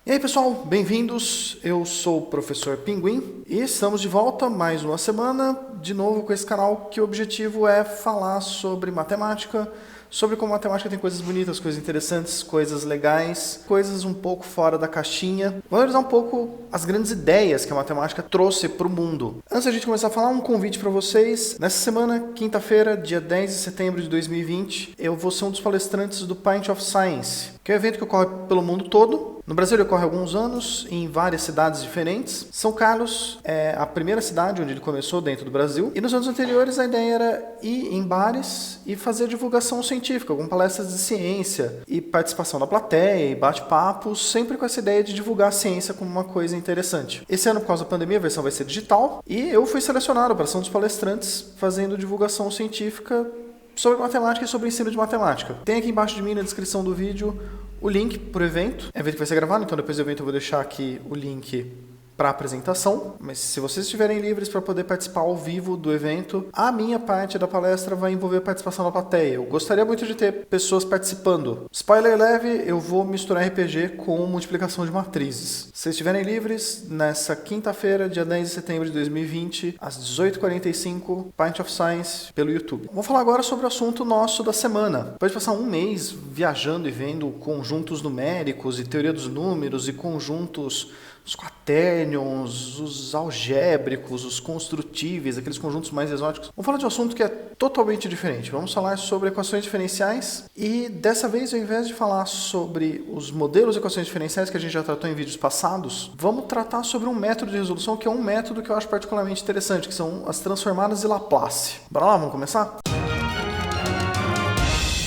E aí pessoal, bem-vindos, eu sou o Professor Pinguim e estamos de volta mais uma semana, de novo com esse canal que o objetivo é falar sobre matemática, sobre como a matemática tem coisas bonitas, coisas interessantes, coisas legais, coisas um pouco fora da caixinha. Vamos analisar um pouco as grandes ideias que a matemática trouxe para o mundo. Antes da gente começar a falar, um convite para vocês. Nessa semana, quinta-feira, dia 10 de setembro de 2020, eu vou ser um dos palestrantes do Pint of Science, que é um evento que ocorre pelo mundo todo. No Brasil ele ocorre há alguns anos, em várias cidades diferentes. São Carlos é a primeira cidade onde ele começou dentro do Brasil. E nos anos anteriores a ideia era ir em bares e fazer divulgação científica, com palestras de ciência e participação da plateia e bate-papos, sempre com essa ideia de divulgar a ciência como uma coisa interessante. Esse ano, por causa da pandemia, a versão vai ser digital e eu fui selecionado para ser um dos palestrantes fazendo divulgação científica sobre matemática e sobre ensino de matemática. Tem aqui embaixo de mim na descrição do vídeo o link para o evento. É um evento que vai ser gravado, então depois do evento eu vou deixar aqui o link para a apresentação, mas se vocês estiverem livres para poder participar ao vivo do evento, a minha parte da palestra vai envolver a participação da plateia. Eu gostaria muito de ter pessoas participando. Spoiler leve, eu vou misturar RPG com multiplicação de matrizes. Se vocês estiverem livres, nessa quinta-feira, dia 10 de setembro de 2020, às 18h45, Pint of Science, pelo YouTube. Vamos falar agora sobre o assunto nosso da semana. Depois de passar um mês viajando e vendo conjuntos numéricos e teoria dos números e conjuntos, os quaternions, os algébricos, os construtíveis, aqueles conjuntos mais exóticos. Vamos falar de um assunto que é totalmente diferente. Vamos falar sobre equações diferenciais e dessa vez, ao invés de falar sobre os modelos de equações diferenciais que a gente já tratou em vídeos passados, vamos tratar sobre um método de resolução que é um método que eu acho particularmente interessante, que são as transformadas de Laplace. Bora lá, vamos começar?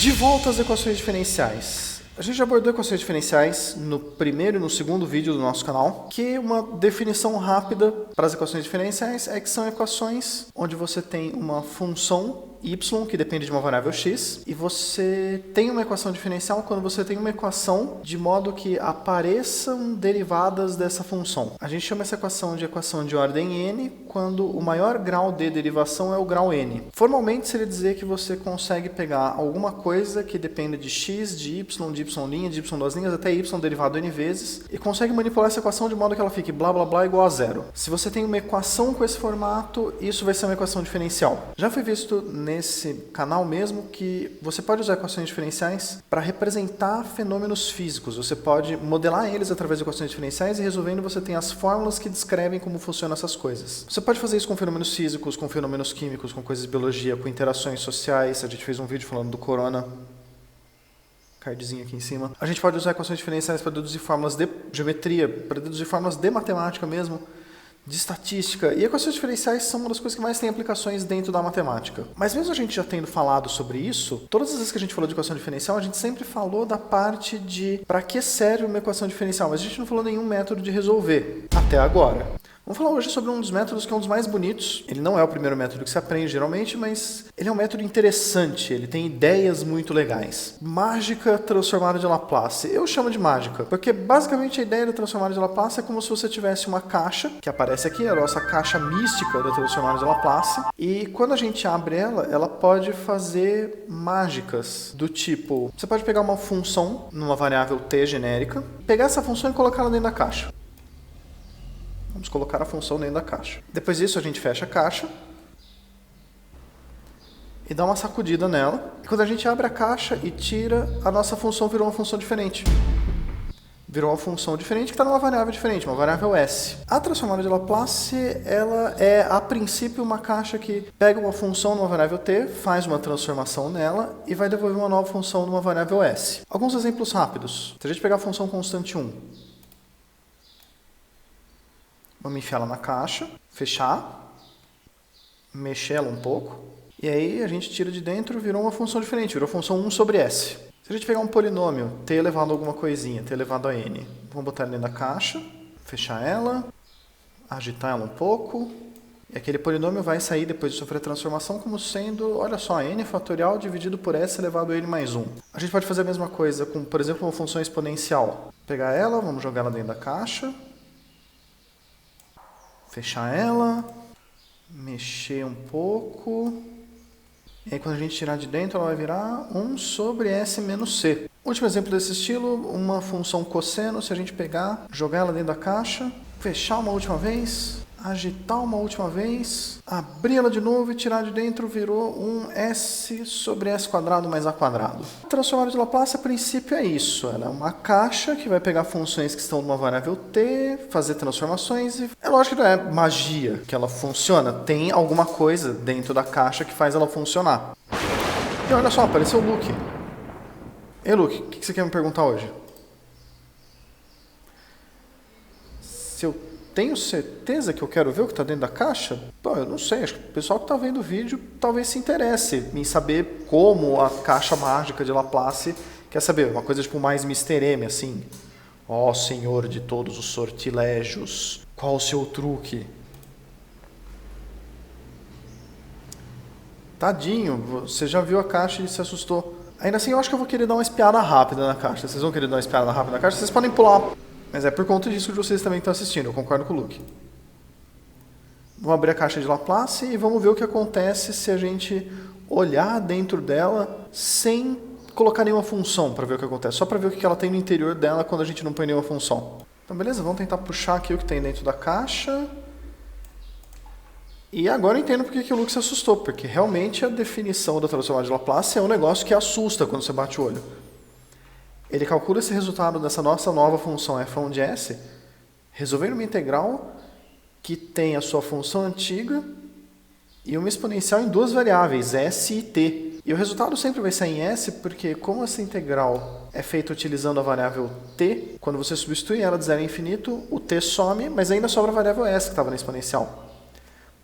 De volta às equações diferenciais. A gente já abordou equações diferenciais no primeiro e no segundo vídeo do nosso canal, que uma definição rápida para as equações diferenciais é que são equações onde você tem uma função y, que depende de uma variável x, e você tem uma equação diferencial quando você tem uma equação de modo que apareçam derivadas dessa função. A gente chama essa equação de ordem n quando o maior grau de derivação é o grau n. Formalmente seria dizer que você consegue pegar alguma coisa que dependa de x, de y, de y', de y duas linhas, até y derivado n vezes, e consegue manipular essa equação de modo que ela fique blá blá blá igual a zero. Se você tem uma equação com esse formato, isso vai ser uma equação diferencial. Já foi visto nesse canal mesmo que você pode usar equações diferenciais para representar fenômenos físicos. Você pode modelar eles através de equações diferenciais e resolvendo você tem as fórmulas que descrevem como funcionam essas coisas. Você pode fazer isso com fenômenos físicos, com fenômenos químicos, com coisas de biologia, com interações sociais. A gente fez um vídeo falando do corona. Cardzinho aqui em cima. A gente pode usar equações diferenciais para deduzir fórmulas de geometria, para deduzir fórmulas de matemática mesmo, de estatística. E equações diferenciais são uma das coisas que mais tem aplicações dentro da matemática. Mas mesmo a gente já tendo falado sobre isso, todas as vezes que a gente falou de equação diferencial, a gente sempre falou da parte de para que serve uma equação diferencial, mas a gente não falou nenhum método de resolver até agora. Vamos falar hoje sobre um dos métodos que é um dos mais bonitos. Ele não é o primeiro método que se aprende geralmente, mas ele é um método interessante, ele tem ideias muito legais. Mágica transformada de Laplace. Eu chamo de mágica, porque basicamente a ideia da transformada de Laplace é como se você tivesse uma caixa, que aparece aqui, a nossa caixa mística da transformada de Laplace, e quando a gente abre ela, ela pode fazer mágicas do tipo, você pode pegar uma função numa variável t genérica, pegar essa função e colocar ela dentro da caixa. Vamos colocar a função dentro da caixa. Depois disso, a gente fecha a caixa e dá uma sacudida nela. E quando a gente abre a caixa e tira, a nossa função virou uma função diferente. Virou uma função diferente que está numa variável diferente, uma variável s. A transformada de Laplace, ela é, a princípio, uma caixa que pega uma função numa variável t, faz uma transformação nela e vai devolver uma nova função numa variável s. Alguns exemplos rápidos. Se a gente pegar a função constante 1, vamos enfiar ela na caixa, fechar, mexer ela um pouco, e aí a gente tira de dentro, virou uma função diferente, virou a função 1 sobre s. Se a gente pegar um polinômio, t elevado a alguma coisinha, t elevado a n, vamos botar ela dentro da caixa, fechar ela, agitar ela um pouco, e aquele polinômio vai sair depois de sofrer a transformação como sendo, olha só, n fatorial dividido por s elevado a n mais 1. A gente pode fazer a mesma coisa com, por exemplo, uma função exponencial. Pegar ela, vamos jogar ela dentro da caixa, fechar ela, mexer um pouco, e aí quando a gente tirar de dentro ela vai virar 1 sobre s menos c. Último exemplo desse estilo, uma função cosseno, se a gente pegar, jogar ela dentro da caixa, fechar uma última vez, agitar uma última vez, abrir ela de novo e tirar de dentro, virou um S sobre S quadrado mais A quadrado. A transformada de Laplace, a princípio, é isso. Ela é uma caixa que vai pegar funções que estão numa variável t, fazer transformações e... É lógico que não é magia que ela funciona. Tem alguma coisa dentro da caixa que faz ela funcionar. E olha só, apareceu o Luke. Ei, Luke, o que você quer me perguntar hoje? Se eu tenho certeza que eu quero ver o que está dentro da caixa? Bom, eu não sei, acho que o pessoal que está vendo o vídeo talvez se interesse em saber como a caixa mágica de Laplace quer saber, uma coisa tipo mais Mr. M, assim. Ó, senhor de todos os sortilégios, qual o seu truque? Tadinho, você já viu a caixa e se assustou. Ainda assim, eu acho que eu vou querer dar uma espiada rápida na caixa. Vocês vão querer dar uma espiada rápida na caixa? Vocês podem pular. Mas é por conta disso que vocês também estão assistindo, eu concordo com o Luke. Vamos abrir a caixa de Laplace e vamos ver o que acontece se a gente olhar dentro dela sem colocar nenhuma função para ver o que acontece. Só para ver o que ela tem no interior dela quando a gente não põe nenhuma função. Então beleza, vamos tentar puxar aqui o que tem dentro da caixa. E agora eu entendo porque que o Luke se assustou, porque realmente a definição da transformada de Laplace é um negócio que assusta quando você bate o olho. Ele calcula esse resultado dessa nossa nova função f1 de s, resolvendo uma integral que tem a sua função antiga e uma exponencial em duas variáveis, s e t. E o resultado sempre vai sair em s, porque como essa integral é feita utilizando a variável t, quando você substitui ela de 0 a infinito, o t some, mas ainda sobra a variável s que estava na exponencial.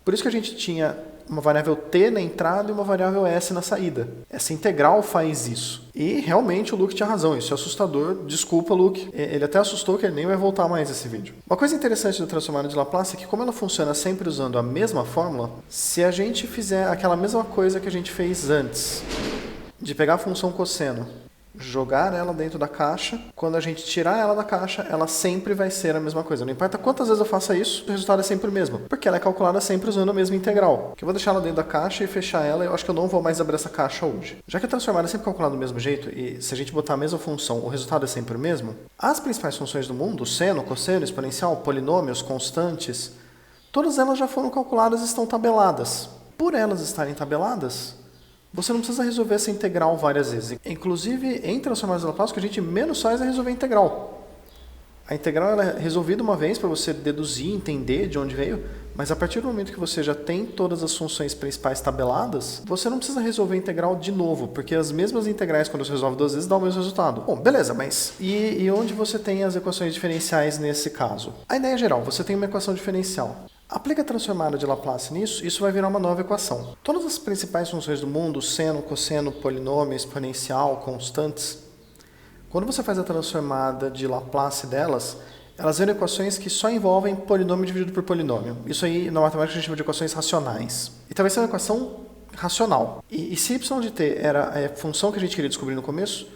Por isso que a gente tinha uma variável t na entrada e uma variável s na saída. Essa integral faz isso. E realmente o Luke tinha razão, isso é assustador. Desculpa, Luke. Ele até assustou que ele nem vai voltar mais esse vídeo. Uma coisa interessante da transformada de Laplace é que como ela funciona sempre usando a mesma fórmula, se a gente fizer aquela mesma coisa que a gente fez antes, de pegar a função cosseno, jogar ela dentro da caixa, quando a gente tirar ela da caixa, ela sempre vai ser a mesma coisa. Não importa quantas vezes eu faça isso, o resultado é sempre o mesmo, porque ela é calculada sempre usando a mesma integral. Que eu vou deixar ela dentro da caixa e fechar ela, e eu acho que eu não vou mais abrir essa caixa hoje. Já que a transformada é sempre calculada do mesmo jeito, e se a gente botar a mesma função, o resultado é sempre o mesmo, as principais funções do mundo, seno, cosseno, exponencial, polinômios, constantes, todas elas já foram calculadas e estão tabeladas. Por elas estarem tabeladas, você não precisa resolver essa integral várias vezes. Inclusive, em transformadas de Laplace, o que a gente menos faz é resolver a integral. A integral ela é resolvida uma vez para você deduzir, entender de onde veio, mas a partir do momento que você já tem todas as funções principais tabeladas, você não precisa resolver a integral de novo, porque as mesmas integrais, quando você resolve duas vezes, dão o mesmo resultado. Bom, beleza, mas e onde você tem as equações diferenciais nesse caso? A ideia é geral, você tem uma equação diferencial. Aplica a transformada de Laplace nisso, isso vai virar uma nova equação. Todas as principais funções do mundo, seno, cosseno, polinômio, exponencial, constantes, quando você faz a transformada de Laplace delas, elas viram equações que só envolvem polinômio dividido por polinômio. Isso aí, na matemática, a gente chama de equações racionais. Então vai ser uma equação racional. E se y de t era a função que a gente queria descobrir no começo,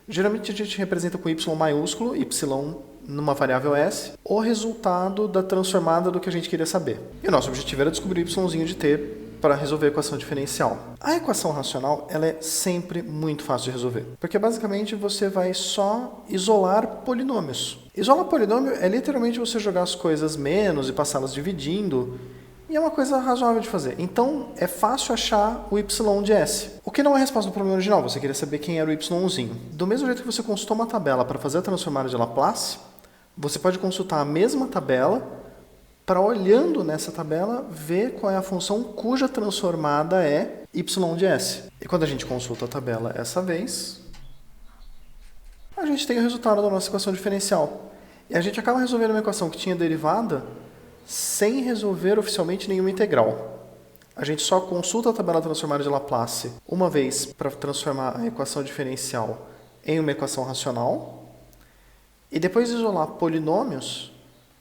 geralmente a gente representa com y maiúsculo, y numa variável s, o resultado da transformada do que a gente queria saber. E o nosso objetivo era descobrir y de t para resolver a equação diferencial. A equação racional ela é sempre muito fácil de resolver, porque basicamente você vai só isolar polinômios. Isolar polinômio é literalmente você jogar as coisas menos e passá-las dividindo, e é uma coisa razoável de fazer. Então, é fácil achar o y de s. O que não é a resposta do problema original, você queria saber quem era o y'. Do mesmo jeito que você consultou uma tabela para fazer a transformada de Laplace, você pode consultar a mesma tabela para, olhando nessa tabela, ver qual é a função cuja transformada é y de s. E quando a gente consulta a tabela essa vez, a gente tem o resultado da nossa equação diferencial. E a gente acaba resolvendo uma equação que tinha derivada sem resolver oficialmente nenhuma integral. A gente só consulta a tabela transformada de Laplace uma vez para transformar a equação diferencial em uma equação racional. E depois de isolar polinômios,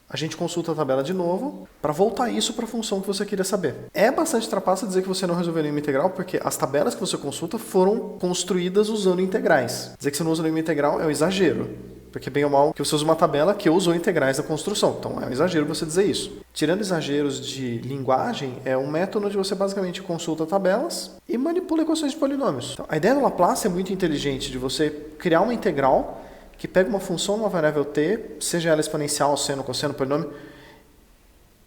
a gente consulta a tabela de novo para voltar isso para a função que você queria saber. É bastante trapaça dizer que você não resolveu nenhuma integral, porque as tabelas que você consulta foram construídas usando integrais. Dizer que você não usa nenhuma integral é um exagero. Porque bem ou mal que você usa uma tabela que usou integrais da construção. Então é um exagero você dizer isso. Tirando exageros de linguagem, é um método onde você basicamente consulta tabelas e manipula equações de polinômios. Então, a ideia do Laplace é muito inteligente, de você criar uma integral que pega uma função numa variável t, seja ela exponencial, seno, cosseno, polinômio,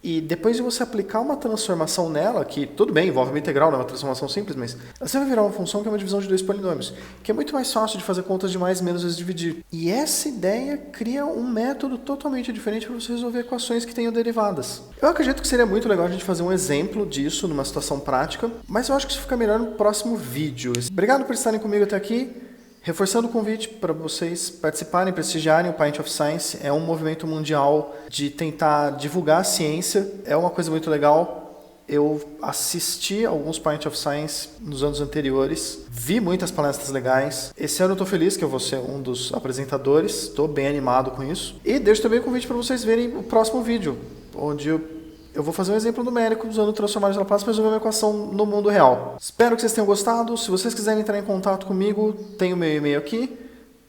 e depois de você aplicar uma transformação nela, que tudo bem, envolve uma integral, não é uma transformação simples, mas você vai virar uma função que é uma divisão de dois polinômios, que é muito mais fácil de fazer contas de mais, menos vezes dividir. E essa ideia cria um método totalmente diferente para você resolver equações que tenham derivadas. Eu acredito que seria muito legal a gente fazer um exemplo disso numa situação prática, mas eu acho que isso fica melhor no próximo vídeo. Obrigado por estarem comigo até aqui. Reforçando o convite para vocês participarem, prestigiarem o Pint of Science, é um movimento mundial de tentar divulgar a ciência, é uma coisa muito legal. Eu assisti alguns Pint of Science nos anos anteriores, vi muitas palestras legais. Esse ano eu estou feliz que eu vou ser um dos apresentadores, estou bem animado com isso. E deixo também o convite para vocês verem o próximo vídeo, onde eu vou fazer um exemplo numérico usando transformadas de Laplace para resolver uma equação no mundo real. Espero que vocês tenham gostado. Se vocês quiserem entrar em contato comigo, tem o meu e-mail aqui.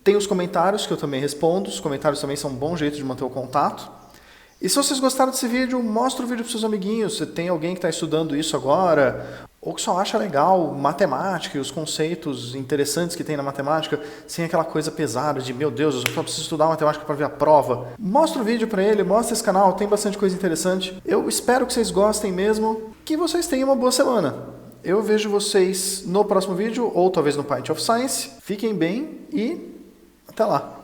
Tem os comentários que eu também respondo. Os comentários também são um bom jeito de manter o contato. E se vocês gostaram desse vídeo, mostra o vídeo para seus amiguinhos. Se tem alguém que está estudando isso agora, ou que só acha legal matemática e os conceitos interessantes que tem na matemática, sem aquela coisa pesada de, meu Deus, eu só preciso estudar matemática para ver a prova. Mostra o vídeo para ele, mostra esse canal, tem bastante coisa interessante. Eu espero que vocês gostem mesmo, que vocês tenham uma boa semana. Eu vejo vocês no próximo vídeo, ou talvez no Pint of Science. Fiquem bem e até lá.